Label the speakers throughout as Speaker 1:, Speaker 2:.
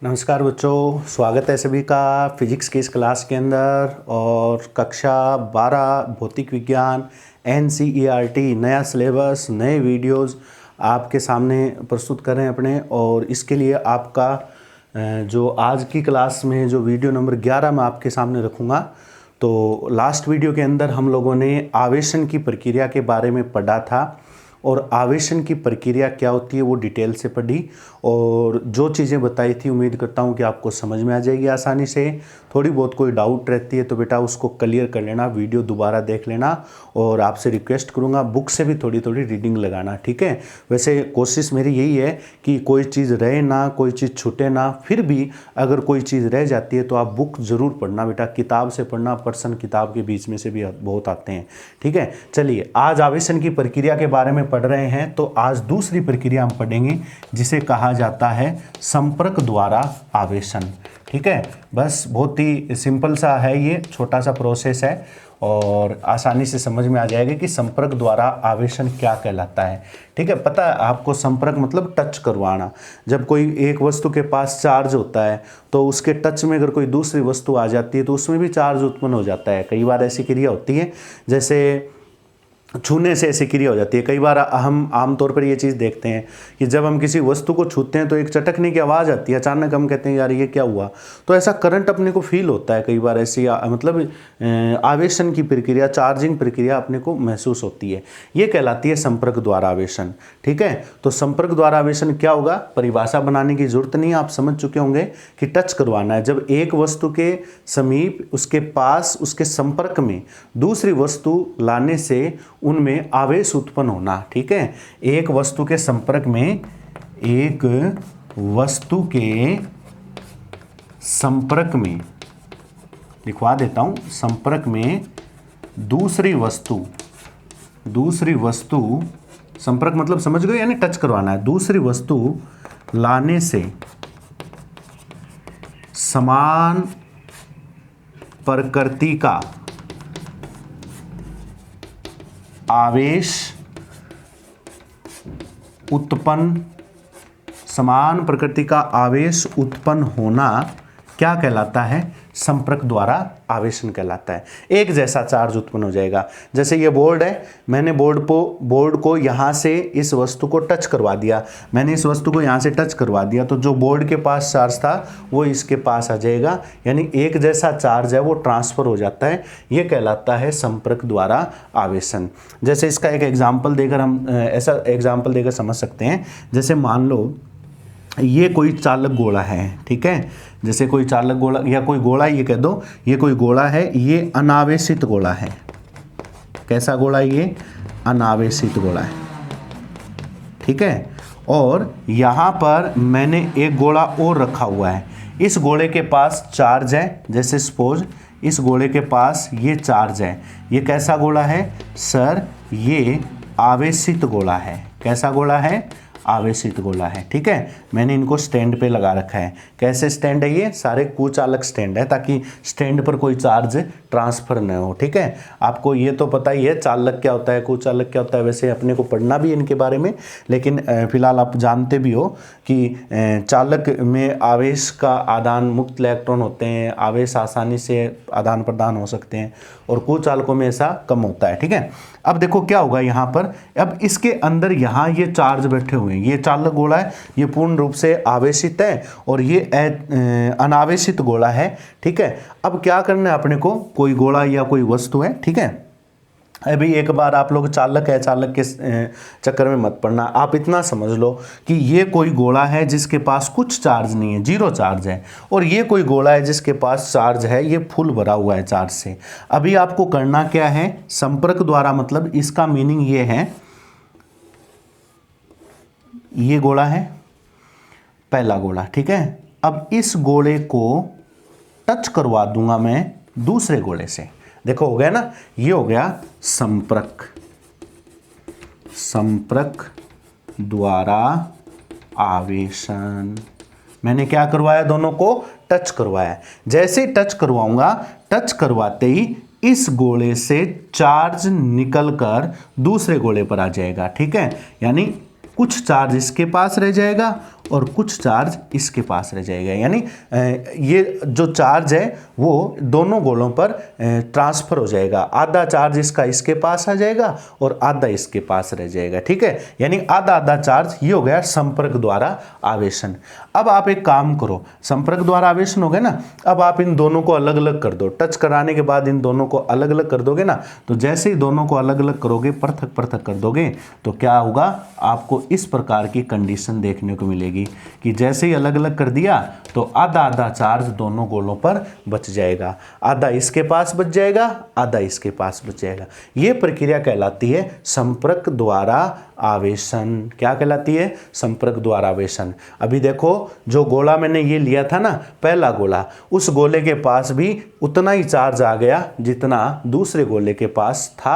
Speaker 1: नमस्कार बच्चों, स्वागत है सभी का फिजिक्स की इस क्लास के अंदर। और कक्षा 12 भौतिक विज्ञान NCERT नया सिलेबस, नए वीडियोस आपके सामने प्रस्तुत कर रहे हैं अपने। और इसके लिए आपका जो आज की क्लास में जो वीडियो नंबर 11 मैं आपके सामने रखूँगा। तो लास्ट वीडियो के अंदर हम लोगों ने आवेशन की प्रक्रिया के बारे में पढ़ा था और आवेशन की प्रक्रिया क्या होती है वो डिटेल से पढ़ी। और जो चीज़ें बताई थी उम्मीद करता हूँ कि आपको समझ में आ जाएगी आसानी से। थोड़ी बहुत कोई डाउट रहती है तो बेटा उसको क्लियर कर लेना, वीडियो दोबारा देख लेना। और आपसे रिक्वेस्ट करूँगा बुक से भी थोड़ी थोड़ी रीडिंग लगाना, ठीक है। वैसे कोशिश मेरी यही है कि कोई चीज़ रहे ना, कोई चीज़ छूटे ना। फिर भी अगर कोई चीज़ रह जाती है तो आप बुक ज़रूर पढ़ना बेटा, किताब से पढ़ना। पर्सन किताब के बीच में से भी बहुत आते हैं, ठीक है। चलिए, आज आवेशन की प्रक्रिया के बारे में पढ़ रहे हैं तो आज दूसरी प्रक्रिया हम पढ़ेंगे जिसे कहा जाता है संपर्क द्वारा आवेशन, ठीक है। बस बहुत ही सिंपल सा है, ये छोटा सा प्रोसेस है और आसानी से समझ में आ जाएगा कि संपर्क द्वारा आवेशन क्या कहलाता है, ठीक है। पता है आपको, संपर्क मतलब टच करवाना। जब कोई एक वस्तु के पास चार्ज होता है तो उसके टच में अगर कोई दूसरी वस्तु आ जाती है तो उसमें भी चार्ज उत्पन्न हो जाता है। कई बार ऐसी क्रिया होती है, जैसे छूने से ऐसी क्रिया हो जाती है। कई बार हम आमतौर पर ये चीज़ देखते हैं कि जब हम किसी वस्तु को छूते हैं तो एक चटकने की आवाज़ आती है, अचानक हम कहते हैं यार ये क्या हुआ। तो ऐसा करंट अपने को फील होता है। कई बार ऐसी मतलब आवेशन की प्रक्रिया, चार्जिंग प्रक्रिया अपने को महसूस होती है। ये कहलाती है संपर्क द्वारा आवेशन, ठीक है। तो संपर्क द्वारा आवेशन क्या होगा, परिभाषा बनाने की जरूरत नहीं है, आप समझ चुके होंगे कि टच करवाना है। जब एक वस्तु के समीप, उसके पास, उसके संपर्क में दूसरी वस्तु लाने से उनमें आवेश उत्पन्न होना, ठीक है। एक वस्तु के संपर्क में, एक वस्तु के संपर्क में, लिखवा देता हूं, संपर्क में दूसरी वस्तु, संपर्क मतलब समझ गए, यानी टच करवाना है। दूसरी वस्तु लाने से समान प्रकृति का आवेश उत्पन्न, समान प्रकृति का आवेश उत्पन्न होना क्या कहलाता है, संपर्क द्वारा आवेशन कहलाता है। एक जैसा चार्ज उत्पन्न हो जाएगा। जैसे ये बोर्ड है, मैंने बोर्ड को यहाँ से इस वस्तु को टच करवा दिया, मैंने इस वस्तु को यहाँ से टच करवा दिया तो जो बोर्ड के पास चार्ज था वो इसके पास आ जाएगा, यानी एक जैसा चार्ज है वो ट्रांसफर हो जाता है। ये कहलाता है संपर्क द्वारा आवेशन। जैसे इसका एक एग्जाम्पल देकर हम ऐसा एग्जाम्पल देकर समझ सकते हैं। जैसे मान लो ये कोई चालक गोला है, ठीक है। जैसे कोई चालक गोला या कोई गोला, ये कह दो ये कोई गोला है, ये अनावेशित गोला है। कैसा गोला है ये, अनावेशित गोला है, ठीक है। और यहाँ पर मैंने एक गोला और रखा हुआ है, इस गोले के पास चार्ज है। जैसे सपोज इस गोले के पास ये चार्ज है। ये कैसा गोला है सर, ये आवेशित गोला है। कैसा गोला है, आवेशित गोला है, ठीक है। मैंने इनको स्टैंड पे लगा रखा है। कैसे स्टैंड है, ये सारे कुचालक स्टैंड है ताकि स्टैंड पर कोई चार्ज ट्रांसफर न हो, ठीक है। आपको ये तो पता ही है चालक क्या होता है, कुचालक क्या होता है। वैसे अपने को पढ़ना भी इनके बारे में, लेकिन फिलहाल आप जानते भी हो कि चालक में आवेश का आदान, मुक्त इलेक्ट्रॉन होते हैं, आवेश आसानी से आदान प्रदान हो सकते हैं, और कुचालकों में ऐसा कम होता है, ठीक है। अब देखो क्या होगा यहाँ पर, अब इसके अंदर यहाँ ये चार्ज बैठे हुए हैं। ये चालक गोला है, ये पूर्ण रूप से आवेशित है और ये अनावेशित गोला है, ठीक है। अब क्या करना है अपने को, कोई गोला या कोई वस्तु है, ठीक है। अभी एक बार आप लोग चालक है, चालक के चक्कर में मत पड़ना। आप इतना समझ लो कि ये कोई गोला है जिसके पास कुछ चार्ज नहीं है, जीरो चार्ज है, और ये कोई गोला है जिसके पास चार्ज है, ये फुल भरा हुआ है चार्ज से। अभी आपको करना क्या है, संपर्क द्वारा, मतलब इसका मीनिंग ये है, ये गोला है पहला गोला, ठीक है। अब इस गोले को टच करवा दूंगा मैं दूसरे गोले से। देखो हो गया ना, ये हो गया संपर्क, संपर्क द्वारा आवेशन। मैंने क्या करवाया, दोनों को टच करवाया। जैसे टच करवाऊंगा, टच करवाते ही इस गोले से चार्ज निकलकर दूसरे गोले पर आ जाएगा, ठीक है। यानी कुछ चार्ज इसके पास रह जाएगा और कुछ चार्ज इसके पास रह जाएगा। यानी ये जो चार्ज है वो दोनों गोलों पर ट्रांसफर हो जाएगा। आधा चार्ज इसका इसके पास आ जाएगा और आधा इसके पास रह जाएगा। ठीक है, यानी आधा आधा चार्ज, ये हो गया संपर्क द्वारा आवेशन। अब आप एक काम करो, संपर्क द्वारा आवेशन हो गया ना, अब आप इन दोनों को अलग अलग कर दो। टच कराने के बाद इन दोनों को अलग अलग कर दोगे ना, तो जैसे ही दोनों को अलग अलग करोगे, पृथक पृथक कर दोगे, तो क्या होगा, आपको इस प्रकार की कंडीशन देखने को मिलेगी कि जैसे ही अलग अलग कर दिया तो आधा आधा चार्ज दोनों गोलों पर बच जाएगा। आधा इसके पास बच जाएगा, आधा इसके पास बच जाएगा। ये प्रक्रिया कहलाती है संपर्क द्वारा आवेशन। क्या कहलाती है? संपर्क द्वारा आवेशन। अभी देखो, जो गोला मैंने ये लिया था ना, पहला गोला, उस गोले के पास भी उतना ही चार्ज आ गया जितना दूसरे गोले के पास था।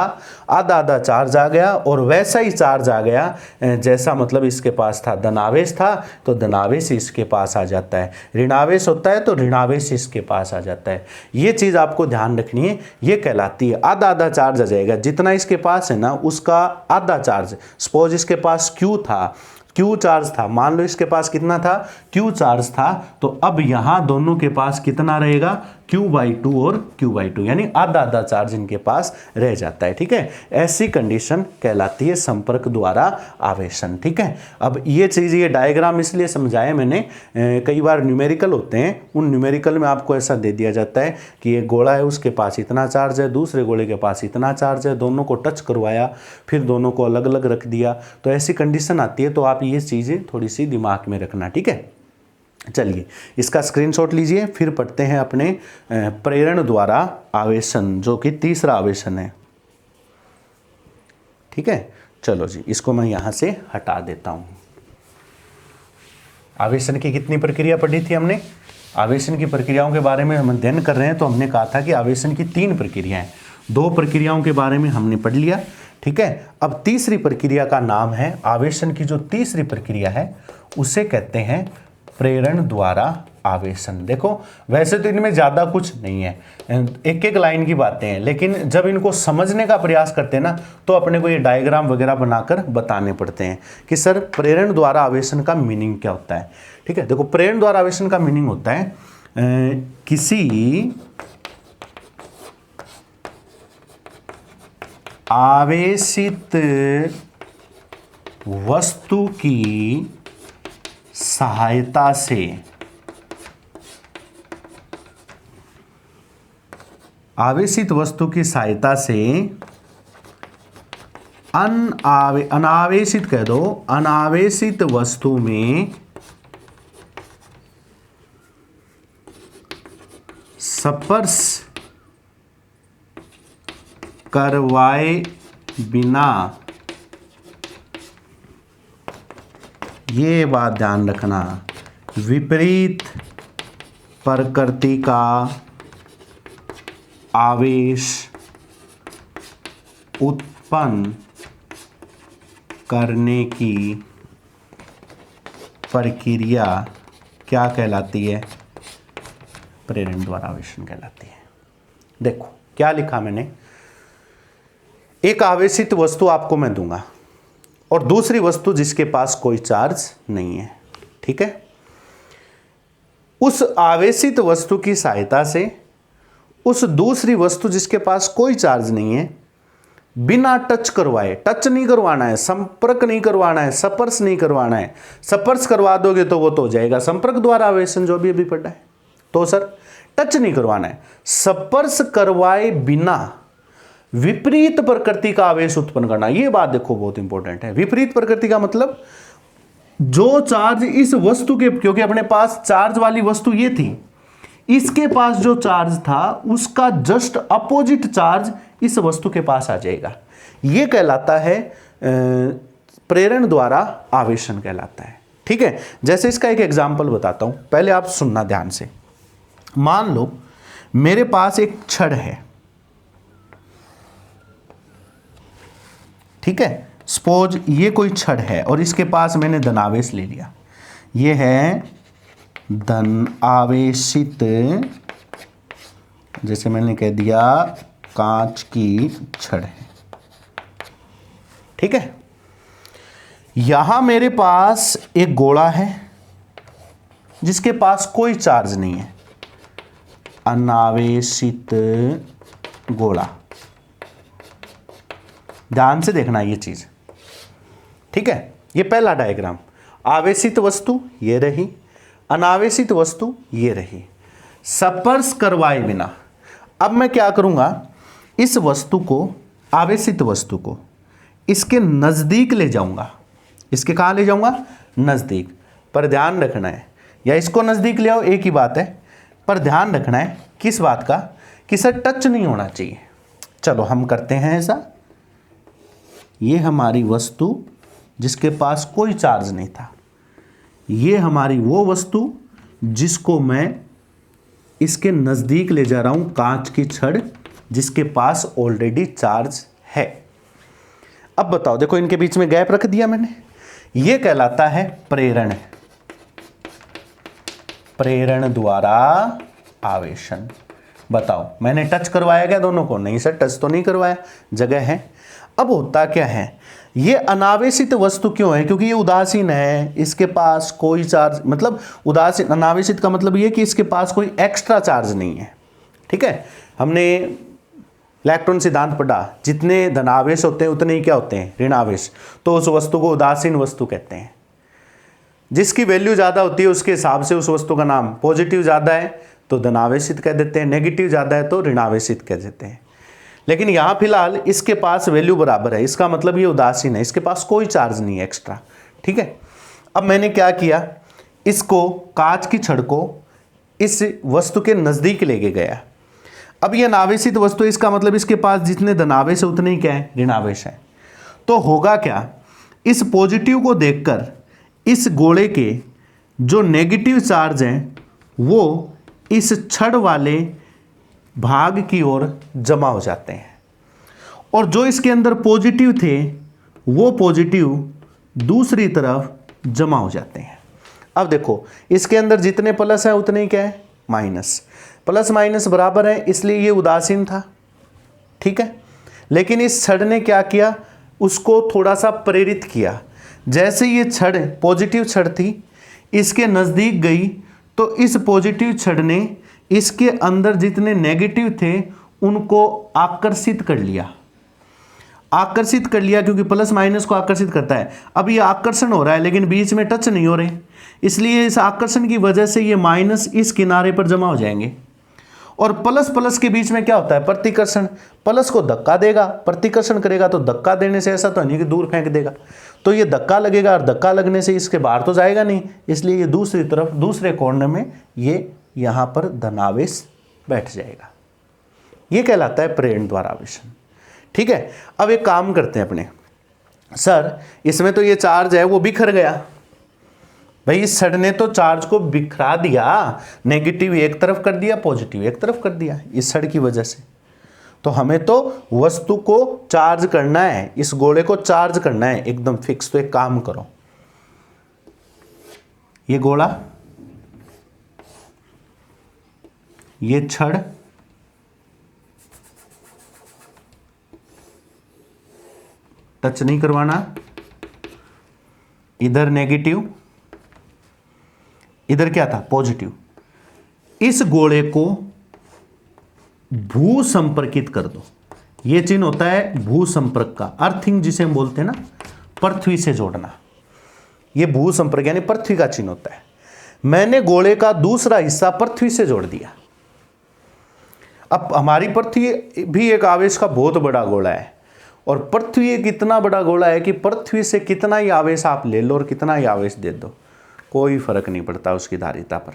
Speaker 1: आधा आधा चार्ज आ गया और वैसा ही चार्ज आ गया जैसा मतलब इसके पास था। धनावेश था तो धनावेश इसके पास आ जाता है, ऋणावेश होता है तो ऋणावेश इसके पास आ जाता है। ये चीज़ आपको ध्यान रखनी है, ये कहलाती है आधा आधा चार्ज आ जाएगा। जितना इसके पास है ना उसका आधा चार्ज, सपोज इसके पास Q था, Q चार्ज था, मान लो इसके पास कितना था, Q चार्ज था, तो अब यहां दोनों के पास कितना रहेगा, Q/2 और Q/2, यानी आधा आधा चार्ज इनके पास रह जाता है। ठीक है, ऐसी कंडीशन कहलाती है संपर्क द्वारा आवेशन। ठीक है, अब ये चीज़, ये डायग्राम इसलिए समझाया मैंने, कई बार न्यूमेरिकल होते हैं, उन न्यूमेरिकल में आपको ऐसा दे दिया जाता है कि एक गोला है, उसके पास इतना चार्ज है, दूसरे गोले के पास इतना चार्ज है, दोनों को टच करवाया, फिर दोनों को अलग अलग रख दिया, तो ऐसी कंडीशन आती है। तो आप ये चीज़ें थोड़ी सी दिमाग में रखना। ठीक है, चलिए इसका स्क्रीनशॉट लीजिए, फिर पढ़ते हैं अपने प्रेरण द्वारा आवेशन, जो कि तीसरा आवेशन है। ठीक है, चलो जी, इसको मैं यहां से हटा देता हूं। आवेशन की कितनी प्रक्रिया पढ़ी थी हमने? आवेशन की प्रक्रियाओं के बारे में हम अध्ययन कर रहे हैं, तो हमने कहा था कि आवेशन की 3 प्रक्रियाएं, 2 प्रक्रियाओं के बारे में हमने पढ़ लिया। ठीक है, अब तीसरी प्रक्रिया का नाम है, आवेशन की जो तीसरी प्रक्रिया है उसे कहते हैं प्रेरण द्वारा आवेशन। देखो, वैसे तो इनमें ज़्यादा कुछ नहीं है, एक एक लाइन की बातें हैं, लेकिन जब इनको समझने का प्रयास करते हैं ना, तो अपने को ये डायग्राम वगैरह बनाकर बताने पड़ते हैं कि सर प्रेरण द्वारा आवेशन का मीनिंग क्या होता है। ठीक है, देखो, प्रेरण द्वारा आवेशन का मीनिंग होता है किसी आवेशित वस्तु की सहायता से आवेशित वस्तु की सहायता से अनावेशित कह दो, अनावेशित वस्तु में स्पर्श करवाए बिना, ये बात ध्यान रखना, विपरीत प्रकृति का आवेश उत्पन्न करने की प्रक्रिया क्या कहलाती है? प्रेरण द्वारा आवेशन कहलाती है। देखो क्या लिखा मैंने, एक आवेशित वस्तु आपको मैं दूंगा और दूसरी वस्तु जिसके पास कोई चार्ज नहीं है। ठीक है, उस आवेशित वस्तु की सहायता से उस दूसरी वस्तु जिसके पास कोई चार्ज नहीं है, बिना टच करवाए, टच नहीं करवाना है, संपर्क नहीं करवाना है, स्पर्श नहीं करवाना है। स्पर्श करवा दोगे तो वो तो हो जाएगा संपर्क द्वारा आवेशन, जो भी अभी पढ़ा है। तो सर टच नहीं करवाना है, स्पर्श करवाए बिना विपरीत प्रकृति का आवेश उत्पन्न करना। ये बात देखो बहुत इंपॉर्टेंट है। विपरीत प्रकृति का मतलब जो चार्ज इस वस्तु के, क्योंकि अपने पास चार्ज वाली वस्तु ये थी, इसके पास जो चार्ज था उसका जस्ट अपोजिट चार्ज इस वस्तु के पास आ जाएगा। यह कहलाता है प्रेरण द्वारा आवेशन कहलाता है। ठीक है, जैसे इसका एक एग्जांपल बताता हूं, पहले आप सुनना ध्यान से। मान लो मेरे पास एक छड़ है, ठीक है, सपोज ये कोई छड़ है और इसके पास मैंने धनावेश ले लिया। ये है धन आवेशित, जैसे मैंने कह दिया कांच की छड़ है। ठीक है, यहां मेरे पास एक गोला है, जिसके पास कोई चार्ज नहीं है, अनावेशित गोला। ध्यान से देखना ये चीज, ठीक है। ये पहला डायग्राम, आवेशित वस्तु ये रही, अनावेशित वस्तु ये रही, स्पर्श करवाए बिना। अब मैं क्या करूंगा, इस वस्तु को, आवेशित वस्तु को इसके नजदीक ले जाऊंगा। इसके कहां ले जाऊंगा, नजदीक। पर ध्यान रखना है, या इसको नजदीक ले आओ, एक ही बात है, पर ध्यान रखना है किस बात का, कि सर टच नहीं होना चाहिए। चलो हम करते हैं ऐसा। ये हमारी वस्तु जिसके पास कोई चार्ज नहीं था, ये हमारी वो वस्तु जिसको मैं इसके नजदीक ले जा रहा हूं, कांच की छड़ जिसके पास ऑलरेडी चार्ज है। अब बताओ, देखो इनके बीच में गैप रख दिया मैंने, ये कहलाता है प्रेरण। प्रेरण द्वारा आवेशन। बताओ मैंने टच करवाया क्या दोनों को, नहीं सर टच तो नहीं करवाया, जगह है। अब होता क्या है, ये अनावेशित वस्तु क्यों है, क्योंकि ये उदासीन है, इसके पास कोई चार्ज, मतलब उदासीन, अनावेशित का मतलब ये कि इसके पास कोई एक्स्ट्रा चार्ज नहीं है, ठीक है। हमने इलेक्ट्रॉन सिद्धांत पढ़ा, जितने धनावेश होते हैं उतने ही क्या होते हैं, ऋणावेश। तो उस वस्तु को उदासीन वस्तु कहते हैं। जिसकी वैल्यू ज़्यादा होती है उसके हिसाब से उस वस्तु का नाम, पॉजिटिव ज़्यादा है तो धनावेशित कह देते हैं, नेगेटिव ज़्यादा है तो ऋणावेशित कह देते हैं। लेकिन यहाँ फिलहाल इसके पास वैल्यू बराबर है, इसका मतलब ये उदासीन है, इसके पास कोई चार्ज नहीं है एक्स्ट्रा, ठीक है। अब मैंने क्या किया, इसको, कांच की छड़ को इस वस्तु के नज़दीक लेके गया। अब ये अनावेशित वस्तु, इसका मतलब इसके पास जितने धनावेश है उतने ही क्या है, ऋणावेश है। तो होगा क्या, इस पॉजिटिव को देखकर इस गोले के जो नेगेटिव चार्ज हैं वो इस छड़ वाले भाग की ओर जमा हो जाते हैं, और जो इसके अंदर पॉजिटिव थे वो पॉजिटिव दूसरी तरफ जमा हो जाते हैं। अब देखो इसके अंदर जितने प्लस है उतने ही क्या है, माइनस। प्लस माइनस बराबर है, इसलिए ये उदासीन था, ठीक है। लेकिन इस छड़ ने क्या किया, उसको थोड़ा सा प्रेरित किया। जैसे ये छड़, पॉजिटिव छड़ थी, इसके नज़दीक गई तो इस पॉजिटिव छड़ ने इसके अंदर जितने नेगेटिव थे उनको आकर्षित कर लिया। आकर्षित कर लिया क्योंकि प्लस माइनस को आकर्षित करता है। अब ये आकर्षण हो रहा है लेकिन बीच में टच नहीं हो रहे, इसलिए इस आकर्षण की वजह से ये माइनस इस किनारे पर जमा हो जाएंगे। और प्लस प्लस के बीच में क्या होता है, प्रतिकर्षण। प्लस को धक्का देगा, प्रतिकर्षण करेगा, तो धक्का देने से ऐसा तो नहीं कि दूर फेंक देगा, तो ये धक्का लगेगा, और धक्का लगने से इसके बाहर तो जाएगा नहीं, इसलिए ये दूसरी तरफ, दूसरे कोने में ये यहाँ पर धनावेश बैठ जाएगा। ये कहलाता है प्रेरण द्वारा आवेशन, ठीक है। अब एक काम करते हैं अपने, सर इसमें तो ये चार्ज है वो बिखर गया। भाई इस छड़ ने तो चार्ज को बिखरा दिया, नेगेटिव एक तरफ कर दिया, पॉजिटिव एक तरफ कर दिया इस छड़ की वजह से। तो हमें तो वस्तु को चार्ज करना है, इस गोले को चार्ज करना है एकदम फिक्स। तो एक काम करो, ये गोला, ये छड़, टच नहीं करवाना, इधर नेगेटिव, इधर क्या था, पॉजिटिव। इस गोले को भू संपर्कित कर दो। यह चिन्ह होता है भू संपर्क का, अर्थिंग जिसे हम बोलते हैं ना, पृथ्वी से जोड़ना। यह भू संपर्क यानी पृथ्वी का चिन्ह होता है। मैंने गोले का दूसरा हिस्सा पृथ्वी से जोड़ दिया। अब हमारी पृथ्वी भी एक आवेश का बहुत बड़ा गोला है, और पृथ्वी एक इतना बड़ा गोला है कि पृथ्वी से कितना ही आवेश आप ले लो और कितना ही आवेश दे दो, कोई फर्क नहीं पड़ता उसकी धारिता पर।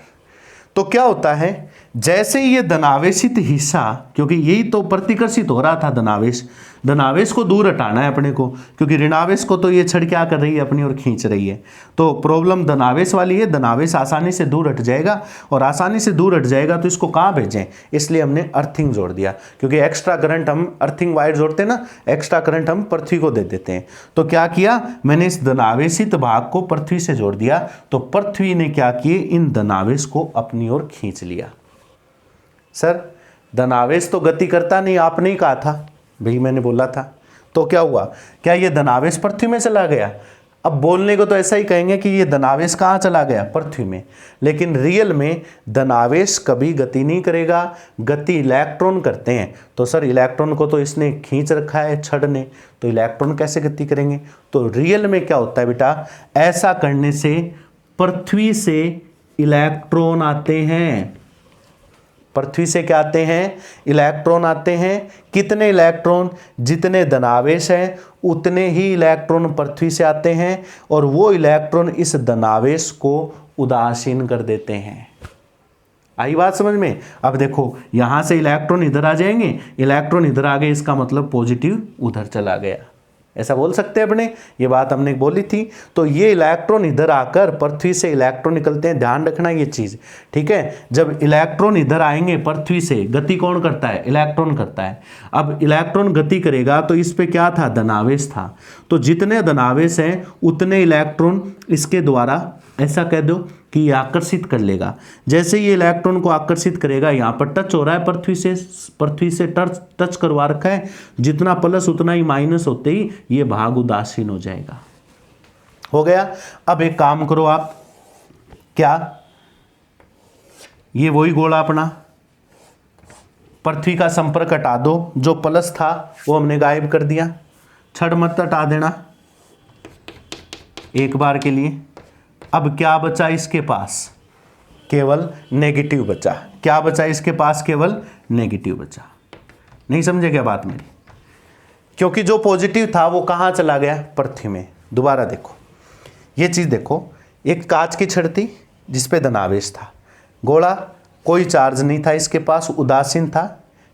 Speaker 1: तो क्या होता है, जैसे ये धनावेशित हिस्सा, क्योंकि यही तो प्रतिकर्षित हो रहा था धनावेश, धनावेश को दूर हटाना है अपने को, क्योंकि ऋणावेश को तो ये छड़ क्या कर रही है, अपनी ओर खींच रही है। तो प्रॉब्लम धनावेश वाली है, धनावेश आसानी से दूर हट जाएगा, और आसानी से दूर हट जाएगा तो इसको कहाँ भेजें, इसलिए हमने अर्थिंग जोड़ दिया। क्योंकि एक्स्ट्रा करंट हम अर्थिंग वायर जोड़ते हैं ना, एक्स्ट्रा करंट हम पृथ्वी को दे देते हैं। तो क्या किया मैंने, इस धनावेशित भाग को पृथ्वी से जोड़ दिया, तो पृथ्वी ने क्या किए, इन धनावेश को अपनी ओर खींच लिया। सर धनावेश तो गति करता नहीं, आपने ही कहा था, भाई मैंने बोला था। तो क्या हुआ, क्या ये धनावेश पृथ्वी में चला गया? अब बोलने को तो ऐसा ही कहेंगे कि ये धनावेश कहाँ चला गया, पृथ्वी में, लेकिन रियल में धनावेश कभी गति नहीं करेगा, गति इलेक्ट्रॉन करते हैं। तो सर इलेक्ट्रॉन को तो इसने खींच रखा है छड़ ने, तो इलेक्ट्रॉन कैसे गति करेंगे। तो रियल में क्या होता है बेटा, ऐसा करने से पृथ्वी से इलेक्ट्रॉन आते हैं, पृथ्वी से क्या आते हैं, इलेक्ट्रॉन आते हैं। कितने इलेक्ट्रॉन, जितने धनावेश हैं उतने ही इलेक्ट्रॉन पृथ्वी से आते हैं, और वो इलेक्ट्रॉन इस धनावेश को उदासीन कर देते हैं। आई बात समझ में। अब देखो यहां से इलेक्ट्रॉन इधर आ जाएंगे, इलेक्ट्रॉन इधर आ गए, इसका मतलब पॉजिटिव उधर चला गया, ऐसा बोल सकते हैं अपने, ये बात हमने बोली थी। तो ये इलेक्ट्रॉन इधर आकर पृथ्वी से इलेक्ट्रॉन निकलते हैं, ध्यान रखना ये चीज़, ठीक है। जब इलेक्ट्रॉन इधर आएंगे पृथ्वी से, गति कौन करता है, इलेक्ट्रॉन करता है। अब इलेक्ट्रॉन गति करेगा तो इस पे क्या था, धनावेश था, तो जितने धनावेश हैं उतने इलेक्ट्रॉन इसके द्वारा, ऐसा कह दो कि ये आकर्षित कर लेगा। जैसे ये इलेक्ट्रॉन को आकर्षित करेगा, यहाँ पर टच हो रहा है पृथ्वी से टच करवा रखा है, जितना प्लस उतना ही माइनस होते ही ये भाग उदासीन हो जाएगा। हो गया। अब एक काम करो आप, क्या ये वही गोला अपना, पृथ्वी का संपर्क हटा दो, जो प्लस था वो हमने गायब कर दिया, छड़ मत हटा देना एक बार के लिए। अब क्या बचा इसके पास, केवल नेगेटिव बचा। क्या बचा इसके पास, केवल नेगेटिव बचा। नहीं समझे क्या बात मेरी, क्योंकि जो पॉजिटिव था वो कहाँ चला गया, पृथ्वी में। दोबारा देखो ये चीज़ देखो, एक कांच की छड़ थी जिस पे धनावेश था, गोला कोई चार्ज नहीं था इसके पास, उदासीन था,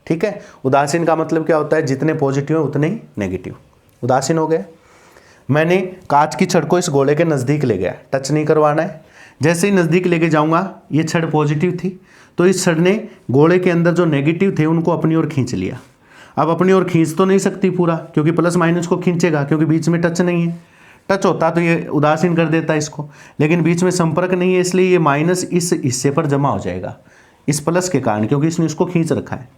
Speaker 1: ठीक है। उदासीन का मतलब क्या होता है, जितने पॉजिटिव है उतने ही नेगेटिव, उदासीन हो गए। मैंने कांच की छड़ को इस गोले के नज़दीक ले गया, टच नहीं करवाना है। जैसे ही नज़दीक लेके जाऊंगा, ये छड़ पॉजिटिव थी, तो इस छड़ ने गोले के अंदर जो नेगेटिव थे उनको अपनी ओर खींच लिया। अब अपनी ओर खींच तो नहीं सकती पूरा, क्योंकि प्लस माइनस को खींचेगा, क्योंकि बीच में टच नहीं है। टच होता तो ये उदासीन कर देता इसको, लेकिन बीच में संपर्क नहीं है, इसलिए ये माइनस इस हिस्से पर जमा हो जाएगा इस प्लस के कारण, क्योंकि इसने इसको खींच रखा है।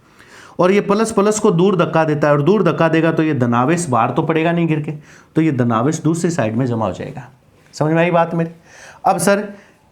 Speaker 1: और ये प्लस प्लस को दूर धक्का देता है, और दूर धक्का देगा तो ये धनावेश बाहर तो पड़ेगा नहीं गिर के, तो ये धनावेश दूसरी साइड में जमा हो जाएगा। समझ में आई बात मेरी। अब सर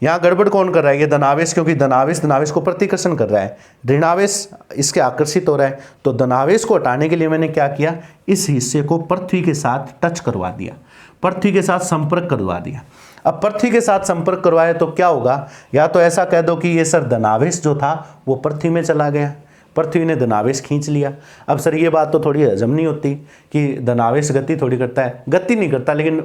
Speaker 1: यहाँ गड़बड़ कौन कर रहा है, ये धनावेश, क्योंकि धनावेश को प्रतिकर्षण कर रहा है, ऋणावेश इसके आकर्षित हो रहा है। तो धनावेश को हटाने के लिए मैंने क्या किया, इस हिस्से को पृथ्वी के साथ टच करवा दिया, पृथ्वी के साथ संपर्क करवा दिया। अब पृथ्वी के साथ संपर्क करवाए तो क्या होगा, या तो ऐसा कह दो कि ये सर धनावेश जो था वो पृथ्वी में चला गया, पृथ्वी ने धनावेश खींच लिया। अब सर ये बात तो थोड़ी हजम नहीं होती कि धनावेश गति थोड़ी करता है, गति नहीं करता, लेकिन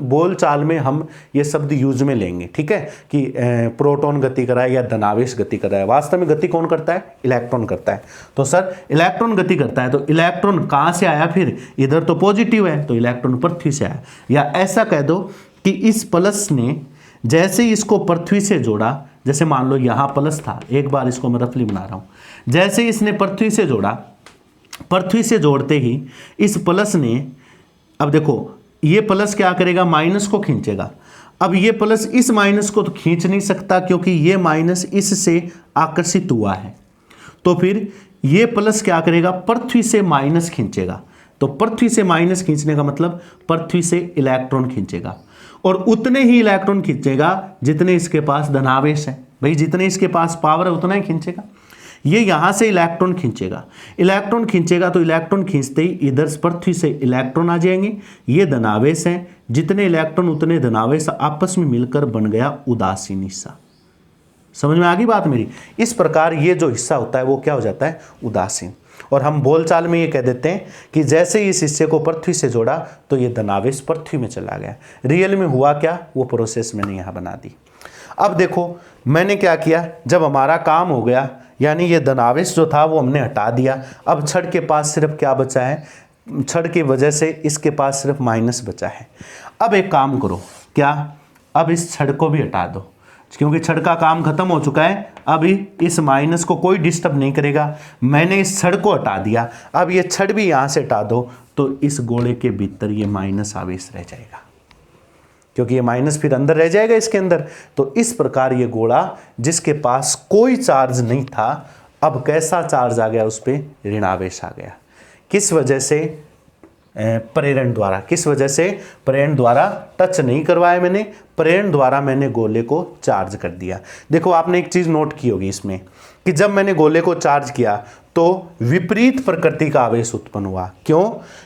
Speaker 1: बोल चाल में हम ये शब्द यूज में लेंगे, ठीक है, कि प्रोटॉन गति कराए या धनावेश गति कराए। वास्तव में गति कौन करता है, इलेक्ट्रॉन करता है। तो सर इलेक्ट्रॉन गति करता है, तो इलेक्ट्रॉन कहाँ से आया, फिर इधर तो पॉजिटिव है, तो इलेक्ट्रॉन पृथ्वी से आया। या ऐसा कह दो कि इस प्लस ने जैसे ही इसको पृथ्वी से जोड़ा, जैसे मान लो यहाँ प्लस था, एक बार इसको मैं रफली बना रहा हूँ, जैसे ही इसने पृथ्वी से जोड़ा, पृथ्वी से जोड़ते ही इस प्लस ने, अब देखो ये प्लस क्या करेगा, माइनस को खींचेगा। अब ये प्लस इस माइनस को तो खींच नहीं सकता, क्योंकि ये माइनस इससे आकर्षित हुआ है, तो फिर ये प्लस क्या करेगा, पृथ्वी से माइनस खींचेगा। तो पृथ्वी से माइनस खींचने का मतलब पृथ्वी से इलेक्ट्रॉन खींचेगा, और उतने ही इलेक्ट्रॉन खींचेगा जितने इसके पास धनावेश है। भाई जितने इसके पास पावर है उतना ही खींचेगा। ये यहाँ से इलेक्ट्रॉन खींचेगा, इलेक्ट्रॉन खींचेगा, तो इलेक्ट्रॉन खींचते ही इधर पृथ्वी से इलेक्ट्रॉन आ जाएंगे, ये धनावेश हैं, जितने इलेक्ट्रॉन उतने धनावेश, आपस में मिलकर बन गया उदासीन हिस्सा। समझ में आ गई बात मेरी। इस प्रकार ये जो हिस्सा होता है वो क्या हो जाता है, उदासीन। और हम बोलचाल में ये कह देते हैं कि जैसे ही इस हिस्से को पृथ्वी से जोड़ा तो ये धनावेश पृथ्वी में चला गया। रियल में हुआ क्या, वो प्रोसेस मैंने यहाँ बना दी। अब देखो मैंने क्या किया, जब हमारा काम हो गया, यानी ये धनावेश जो था वो हमने हटा दिया, अब छड़ के पास सिर्फ क्या बचा है, छड़ की वजह से इसके पास सिर्फ माइनस बचा है। अब एक काम करो, क्या, अब इस छड़ को भी हटा दो, क्योंकि छड़ का काम खत्म हो चुका है। अभी इस माइनस को कोई डिस्टर्ब नहीं करेगा, मैंने इस छड़ को हटा दिया। अब ये छड़ भी यहाँ से हटा दो, तो इस गोले के भीतर ये माइनस आवेश रह जाएगा, क्योंकि ये माइनस फिर अंदर रह जाएगा इसके अंदर। तो इस प्रकार ये गोला जिसके पास कोई चार्ज नहीं था, अब कैसा चार्ज आ गया, उस पर ऋणावेश आ गया। किस वजह से, प्रेरण द्वारा। किस वजह से? प्रेरण द्वारा टच नहीं करवाया मैंने, प्रेरण द्वारा मैंने गोले को चार्ज कर दिया। देखो आपने एक चीज़ नोट की होगी इसमें कि जब मैंने गोले को चार्ज किया तो विपरीत प्रकृति का आवेश उत्पन्न हुआ। क्यों?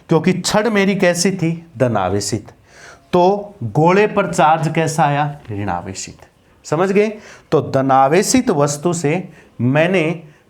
Speaker 1: क्योंकि छड़ मेरी कैसी थी? धन आवेशित। तो गोले पर चार्ज कैसा आया? ऋण आवेशित। समझ गए? तो धनावेशित वस्तु से मैंने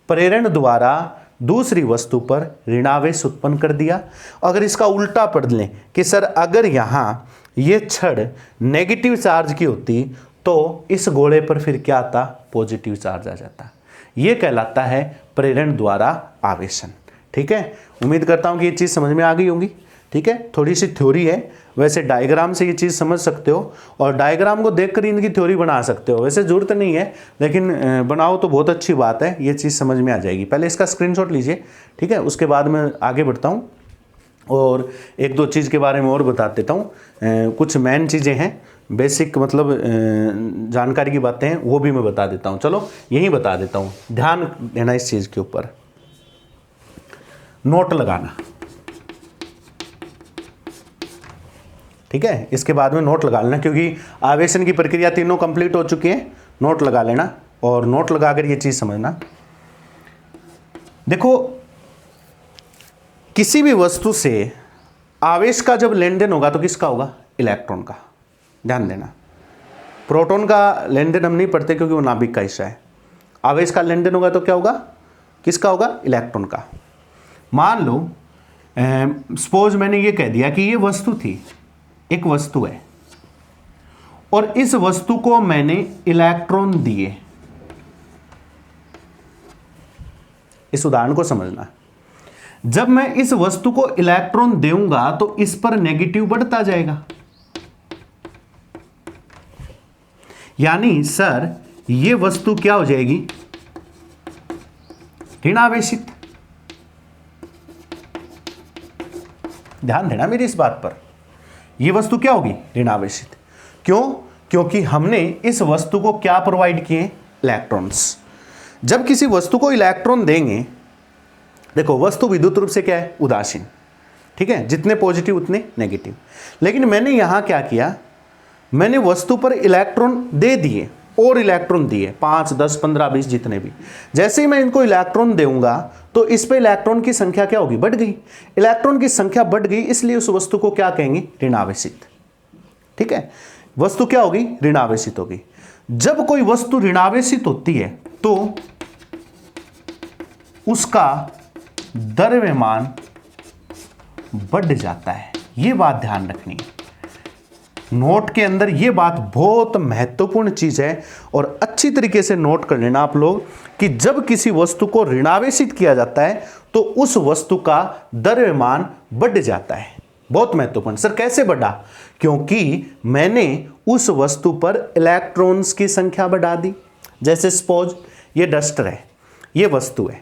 Speaker 1: प्रेरण द्वारा दूसरी वस्तु पर ऋणावेश उत्पन्न कर दिया। अगर इसका उल्टा पढ़ लें कि सर अगर यहाँ ये छड़ नेगेटिव चार्ज की होती तो इस गोले पर फिर क्या आता? पॉजिटिव चार्ज आ जाता। ये कहलाता है प्रेरण द्वारा आवेशन। ठीक है, उम्मीद करता हूँ कि ये चीज़ समझ में आ गई होंगी। ठीक है, थोड़ी सी थ्योरी है, वैसे डायग्राम से ये चीज़ समझ सकते हो और डायग्राम को देखकर इनकी थ्योरी बना सकते हो। वैसे ज़रूरत नहीं है, लेकिन बनाओ तो बहुत अच्छी बात है, ये चीज़ समझ में आ जाएगी। पहले इसका स्क्रीनशॉट लीजिए, ठीक है, उसके बाद मैं आगे बढ़ता हूँ और एक दो चीज़ के बारे में और बता देता हूँ। कुछ मेन चीज़ें हैं, बेसिक मतलब जानकारी की बातें हैं, वो भी मैं बता देता हूँ। चलो यही बता देता हूँ, ध्यान देना इस चीज़ के ऊपर। नोट लगाना, ठीक है, इसके बाद में नोट लगा लेना, क्योंकि आवेशन की प्रक्रिया तीनों कंप्लीट हो चुकी है। नोट लगा लेना और नोट लगाकर ये चीज़ समझना। देखो किसी भी वस्तु से आवेश का जब लेन देन होगा तो किसका होगा? इलेक्ट्रॉन का। ध्यान देना, प्रोटॉन का लेन देन हम नहीं पढ़ते क्योंकि वो नाभिक का हिस्सा है। आवेश का लेन देन होगा तो क्या होगा? किसका होगा? इलेक्ट्रॉन का। मान लो सपोज मैंने ये कह दिया कि ये वस्तु थी, एक वस्तु है और इस वस्तु को मैंने इलेक्ट्रॉन दिए। इस उदाहरण को समझना, जब मैं इस वस्तु को इलेक्ट्रॉन दूंगा तो इस पर नेगेटिव बढ़ता जाएगा। यानी सर ये वस्तु क्या हो जाएगी? ऋणावेशित। ध्यान देना मेरी इस बात पर, ये वस्तु क्या होगी? ऋणावेशित। क्यों? क्योंकि हमने इस वस्तु को क्या प्रोवाइड किए? इलेक्ट्रॉन्स। जब किसी वस्तु को इलेक्ट्रॉन देंगे, देखो वस्तु विद्युत रूप से क्या है? उदासीन। ठीक है, जितने पॉजिटिव उतने नेगेटिव। लेकिन मैंने यहां क्या किया? मैंने वस्तु पर इलेक्ट्रॉन दे दिए और इलेक्ट्रॉन दिए 5, 10, 15, 20 जितने भी। जैसे ही मैं इनको इलेक्ट्रॉन दूंगा तो इस पे इलेक्ट्रॉन की संख्या क्या होगी? बढ़ गई। इलेक्ट्रॉन की संख्या बढ़ गई, इसलिए उस वस्तु को क्या कहेंगे? ऋणावेशित। ठीक है, वस्तु क्या होगी? ऋणावेशित होगी। जब कोई वस्तु ऋणावेशित होती है तो उसका द्रव्यमान बढ़ जाता है। यह बात ध्यान रखनी है, नोट के अंदर यह बात बहुत महत्वपूर्ण चीज है और अच्छी तरीके से नोट कर लेना आप लोग कि जब किसी वस्तु को ऋणावेशित किया जाता है तो उस वस्तु का द्रव्यमान बढ़ जाता है। बहुत महत्वपूर्ण। सर कैसे बढ़ा? क्योंकि मैंने उस वस्तु पर इलेक्ट्रॉन्स की संख्या बढ़ा दी। जैसे सपोज ये डस्टर है, ये वस्तु है,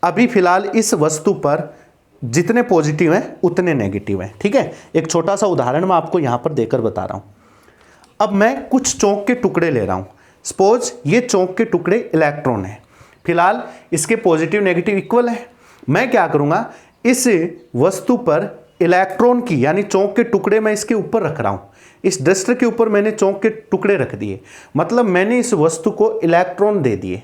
Speaker 1: अभी फिलहाल इस वस्तु पर जितने पॉजिटिव हैं उतने नेगेटिव हैं। ठीक है, एक छोटा सा उदाहरण मैं आपको यहां पर देकर बता रहा हूं। अब मैं कुछ चौक के टुकड़े ले रहा हूं। सपोज ये चौक के टुकड़े इलेक्ट्रॉन है, फिलहाल इसके पॉजिटिव नेगेटिव इक्वल है। मैं क्या करूंगा? इस वस्तु पर इलेक्ट्रॉन की यानी चौक के टुकड़े मैं इसके ऊपर रख रहा हूं। इस डस्टर के ऊपर मैंने चौक के टुकड़े रख दिए, मतलब मैंने इस वस्तु को इलेक्ट्रॉन दे दिए।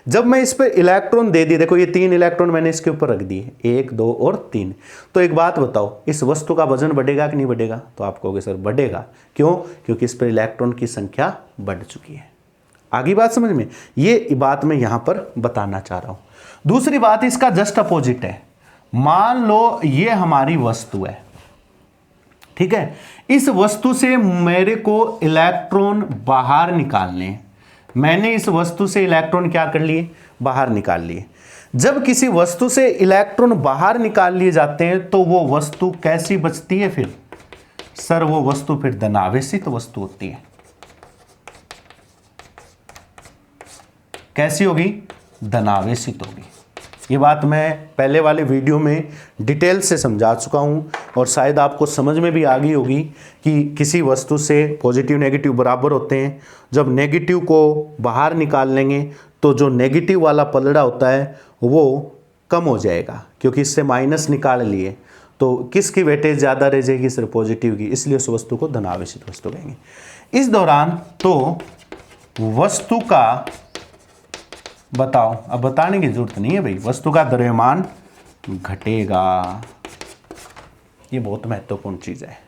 Speaker 1: जब मैं इस पर इलेक्ट्रॉन दे दिए, देखो ये 3 इलेक्ट्रॉन मैंने इसके ऊपर रख दिए, 1, 2 और 3। तो एक बात बताओ, इस वस्तु का वजन बढ़ेगा कि नहीं बढ़ेगा? तो आप कहोगे सर बढ़ेगा। क्यों? क्योंकि इस पर इलेक्ट्रॉन की संख्या बढ़ चुकी है। आगे बात समझ में? ये बात मैं यहां पर बताना चाह रहा हूं। दूसरी बात इसका जस्ट अपोजिट है। मान लो ये हमारी वस्तु है, ठीक है, इस वस्तु से मेरे को इलेक्ट्रॉन बाहर निकालने, मैंने इस वस्तु से इलेक्ट्रॉन क्या कर लिए? बाहर निकाल लिए। जब किसी वस्तु से इलेक्ट्रॉन बाहर निकाल लिए जाते हैं तो वो वस्तु कैसी बचती है? फिर सर वो वस्तु फिर धनावेशित वस्तु होती है। कैसी होगी? धनावेशित होगी। ये बात मैं पहले वाले वीडियो में डिटेल से समझा चुका हूँ और शायद आपको समझ में भी आ गई होगी कि किसी वस्तु से पॉजिटिव नेगेटिव बराबर होते हैं। जब नेगेटिव को बाहर निकाल लेंगे तो जो नेगेटिव वाला पलड़ा होता है वो कम हो जाएगा, क्योंकि इससे माइनस निकाल लिए तो किसकी वेटेज ज़्यादा रह जाएगी? सिर्फ पॉजिटिव की, इसलिए उस वस्तु को धनावेशित वस्तु कहेंगे। इस दौरान तो वस्तु का, बताओ, अब बताने की जरूरत नहीं है भाई, वस्तु का द्रव्यमान घटेगा। ये बहुत महत्वपूर्ण चीज़ है,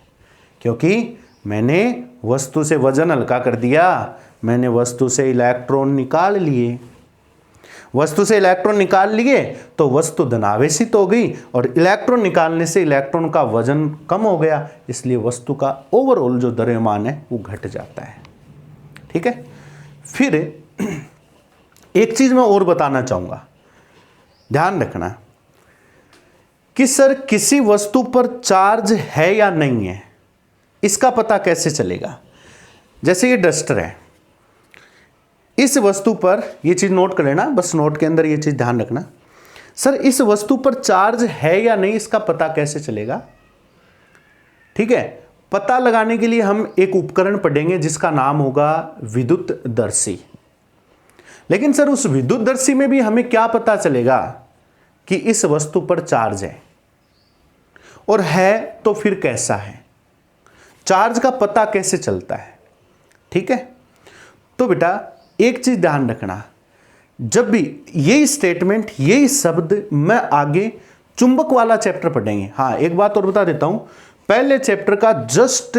Speaker 1: क्योंकि मैंने वस्तु से वजन हल्का कर दिया, मैंने वस्तु से इलेक्ट्रॉन निकाल लिए। वस्तु से इलेक्ट्रॉन निकाल लिए तो वस्तु धनावेशित हो गई, और इलेक्ट्रॉन निकालने से इलेक्ट्रॉन का वजन कम हो गया, इसलिए वस्तु का ओवरऑल जो द्रव्यमान है वो घट जाता है। ठीक है। फिर एक चीज मैं और बताना चाहूंगा, ध्यान रखना कि सर किसी वस्तु पर चार्ज है या नहीं है, इसका पता कैसे चलेगा? जैसे ये डस्टर है, इस वस्तु पर, ये चीज नोट कर लेना, बस नोट के अंदर ये चीज ध्यान रखना, सर इस वस्तु पर चार्ज है या नहीं, इसका पता कैसे चलेगा? ठीक है। पता लगाने के लिए हम एक उपकरण पढ़ेंगे जिसका नाम होगा विद्युतदर्शी। लेकिन सर उस विद्युतदर्शी में भी हमें क्या पता चलेगा कि इस वस्तु पर चार्ज है, और है तो फिर कैसा है? चार्ज का पता कैसे चलता है? ठीक है। तो बेटा एक चीज ध्यान रखना, जब भी यही स्टेटमेंट, यही शब्द मैं आगे चुंबक वाला चैप्टर पढ़ेंगे। हाँ, एक बात और बता देता हूं, पहले चैप्टर का जस्ट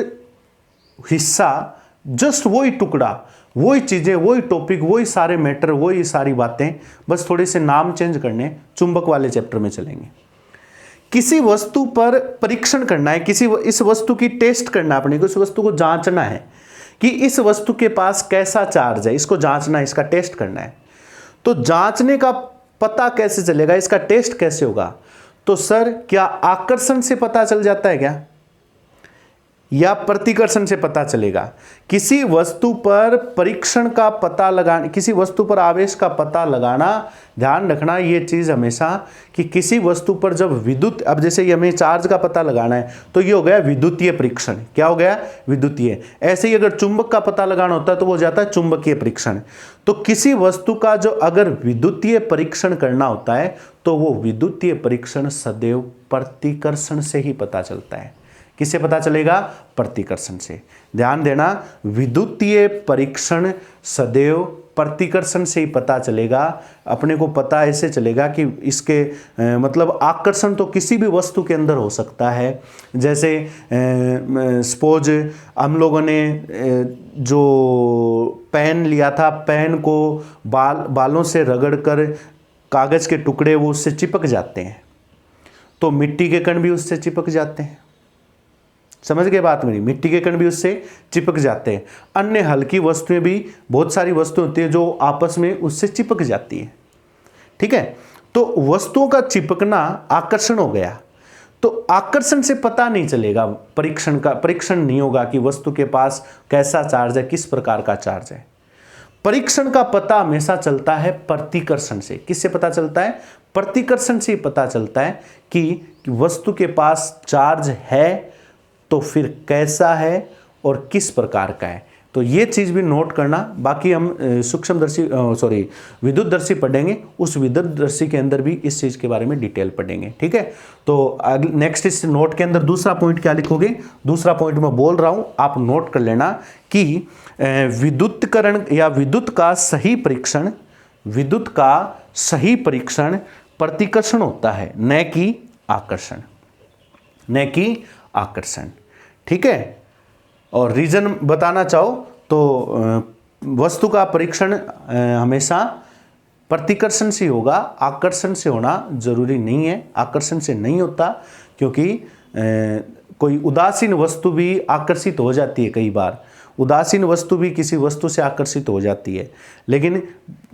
Speaker 1: हिस्सा, जस्ट वही टुकड़ा, वही चीजें, वही टॉपिक, वही सारे मैटर, वही सारी बातें, बस थोड़े से नाम चेंज करने, चुंबक वाले चैप्टर में चलेंगे। किसी वस्तु पर परीक्षण करना है, इस वस्तु की टेस्ट करना है, अपने को इस वस्तु को जांचना है कि इस वस्तु के पास कैसा चार्ज है, इसको जांचना है, इसका टेस्ट करना है। तो जांचने का पता कैसे चलेगा, इसका टेस्ट कैसे होगा? तो सर क्या आकर्षण से पता चल जाता है क्या, या प्रतिकर्षण से पता चलेगा? किसी वस्तु पर परीक्षण का पता लगाना, किसी वस्तु पर आवेश का पता लगाना, ध्यान रखना ये चीज हमेशा कि किसी वस्तु पर जब विद्युत, अब जैसे ये हमें चार्ज का पता लगाना है तो ये हो गया विद्युतीय परीक्षण। क्या हो गया? विद्युतीय। ऐसे ही अगर चुंबक का पता लगाना होता है तो वो जाता है चुंबकीय परीक्षण। तो किसी वस्तु का जो अगर विद्युतीय परीक्षण करना होता है तो वो विद्युतीय परीक्षण सदैव प्रतिकर्षण से ही पता चलता है। किससे पता चलेगा? प्रतिकर्षण से। ध्यान देना, विद्युतीय परीक्षण सदैव प्रतिकर्षण से ही पता चलेगा। अपने को पता ऐसे चलेगा कि इसके मतलब आकर्षण तो किसी भी वस्तु के अंदर हो सकता है। जैसे सपोज हम लोगों ने जो पेन लिया था, पेन को बालों से रगड़कर कागज के टुकड़े वो उससे चिपक जाते हैं, तो मिट्टी के कण भी उससे चिपक जाते हैं। समझ गए बात मेरी? मिट्टी के कण भी उससे चिपक जाते हैं। अन्य हल्की वस्तुएं भी, बहुत सारी वस्तुएं होती है जो आपस में उससे चिपक जाती है। ठीक है। तो वस्तुओं का चिपकना आकर्षण हो गया। तो आकर्षण से पता नहीं चलेगा, परीक्षण नहीं होगा कि वस्तु के पास कैसा चार्ज है, किस प्रकार का चार्ज है। परीक्षण का पता हमेशा चलता है प्रतिकर्षण से। किससे पता चलता है? प्रतिकर्षण से पता चलता है कि वस्तु के पास चार्ज है तो फिर कैसा है और किस प्रकार का है। तो ये चीज भी नोट करना। बाकी हम विद्युतदर्शी पढ़ेंगे, उस विद्युतदर्शी के अंदर भी इस चीज के बारे में डिटेल पढ़ेंगे। ठीक है। तो नेक्स्ट इस नोट के अंदर दूसरा पॉइंट क्या लिखोगे? दूसरा पॉइंट मैं बोल रहा हूं, आप नोट कर लेना कि विद्युतीकरण या विद्युत का सही परीक्षण प्रतिकर्षण होता है, न कि आकर्षण। ठीक है। और रीजन बताना चाहो तो वस्तु का परीक्षण हमेशा प्रतिकर्षण से होगा, आकर्षण से होना जरूरी नहीं है। आकर्षण से नहीं होता, क्योंकि कोई उदासीन वस्तु भी आकर्षित हो जाती है। कई बार उदासीन वस्तु भी किसी वस्तु से आकर्षित हो जाती है, लेकिन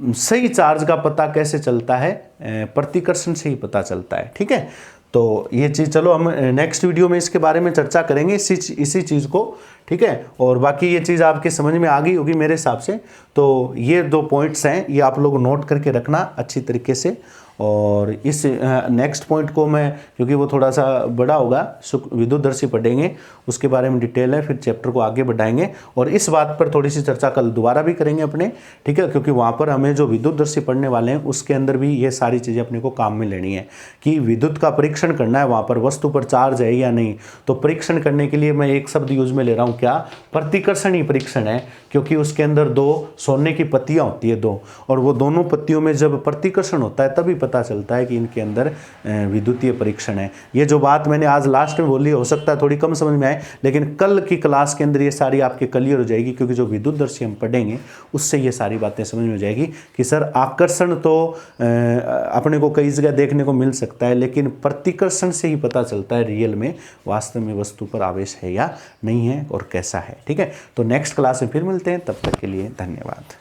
Speaker 1: सही चार्ज का पता कैसे चलता है? प्रतिकर्षण से ही पता चलता है। ठीक है। तो ये चीज़, चलो हम नेक्स्ट वीडियो में इसके बारे में चर्चा करेंगे, इसी चीज़ को। ठीक है। और बाकी ये चीज़ आपके समझ में आ गई होगी मेरे हिसाब से। तो ये 2 पॉइंट्स हैं, ये आप लोग नोट करके रखना अच्छी तरीके से। और इस नेक्स्ट पॉइंट को मैं, क्योंकि वो थोड़ा सा बड़ा होगा, विद्युतदर्शी पढ़ेंगे, उसके बारे में डिटेल है, फिर चैप्टर को आगे बढ़ाएंगे और इस बात पर थोड़ी सी चर्चा कल दोबारा भी करेंगे अपने, ठीक है, क्योंकि वहाँ पर हमें जो विद्युतदर्शी पढ़ने वाले हैं उसके अंदर भी ये सारी चीज़ें अपने को काम में लेनी है कि विद्युत का परीक्षण करना है, वहाँ पर वस्तु पर चार्ज है या नहीं। तो परीक्षण करने के लिए मैं एक शब्द यूज में ले रहा हूँ, क्या, प्रतिकर्षणी परीक्षण है, क्योंकि उसके अंदर दो सोने की पत्तियाँ होती है दो, और वो दोनों पत्तियों में जब प्रतिकर्षण होता है तभी पता चलता है कि इनके अंदर विद्युतीय परीक्षण है। ये जो बात मैंने आज लास्ट में बोली हो सकता है थोड़ी कम समझ में आए, लेकिन कल की क्लास के अंदर ये सारी आपके क्लियर हो जाएगी, क्योंकि जो विद्युतदर्शी हम पढ़ेंगे उससे ये सारी बातें समझ में हो जाएगी कि सर आकर्षण तो अपने को कई जगह देखने को मिल सकता है, लेकिन प्रतिकर्षण से ही पता चलता है रियल में वास्तव में वस्तु पर आवेश है या नहीं है और कैसा है। ठीक है, तो नेक्स्ट क्लास में फिर मिलते हैं, तब तक के लिए धन्यवाद।